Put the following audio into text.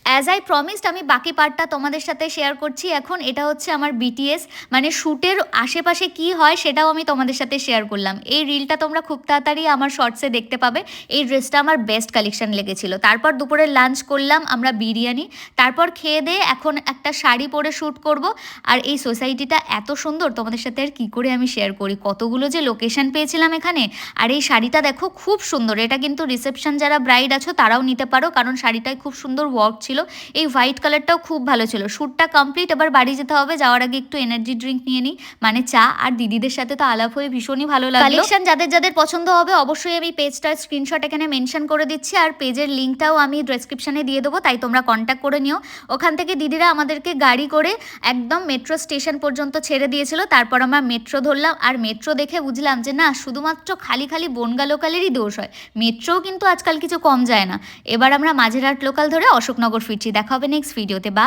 As I promised আমি বাকি পার্টটা তোমাদের সাথে শেয়ার করছি এখন। এটা হচ্ছে আমার বিটিএস, মানে শ্যুটের আশেপাশে কি হয় সেটাও আমি তোমাদের সাথে শেয়ার করলাম। এই রিলটা তোমরা খুব তাড়াতাড়ি আমার শর্টসে দেখতে পাবে। এই ড্রেসটা আমার বেস্ট কালেকশন লেগেছিল। তারপর দুপুরে লাঞ্চ করলাম আমরা বিরিয়ানি, তারপর খেয়ে দিয়ে এখন একটা শাড়ি পরে শ্যুট করব। আর এই সোসাইটিটা এত সুন্দর, তোমাদের সাথে আর কী করে আমি শেয়ার করি, কতগুলো যে লোকেশন পেয়েছিলাম এখানে। আর এই শাড়িটা দেখো খুব সুন্দর, এটা কিন্তু রিসেপশন যারা ব্রাইড আছো তারাও নিতে পারো, কারণ শাড়িটায় খুব সুন্দর ওয়ার্ক ছিল। এই হোয়াইট কালারটাও খুব ভালো ছিল। শ্যুটটা কমপ্লিট, এবার বাড়ি যেতে হবে। যাওয়ার আগে একটু এনার্জি ড্রিঙ্ক নিয়ে নিই, মানে চা। আর দিদিদের সাথে তো আলাপ হয়ে ভীষণই ভালো লাগলো। কালেকশন যাদের যাদের পছন্দ হবে অবশ্যই আমি পেজটার স্ক্রিনশট এখানে মেনশন করে দিচ্ছি, আর পেজের লিঙ্কটাও আমি ডেসক্রিপশনে দিয়ে দেবো, তাই তোমরা কন্ট্যাক্ট করে নিও। ওখান থেকে দিদিরা আমাদেরকে গাড়ি করে একদম মেট্রো স্টেশন পর্যন্ত ছেড়ে দিয়েছিল। তারপর আমরা মেট্রো ধরলাম, আর মেট্রো দেখে বুঝলাম যে না, শুধুমাত্র খালি খালি বনগা লোকালেরই দোষ হয়, মেট্রোও কিন্তু আজকাল কিছু কম যায় না। এবার আমরা মাঝেরহাট লোকাল ধরে অশোকনগর ফিরছি। দেখা হবে নেক্সট ভিডিওতে। বা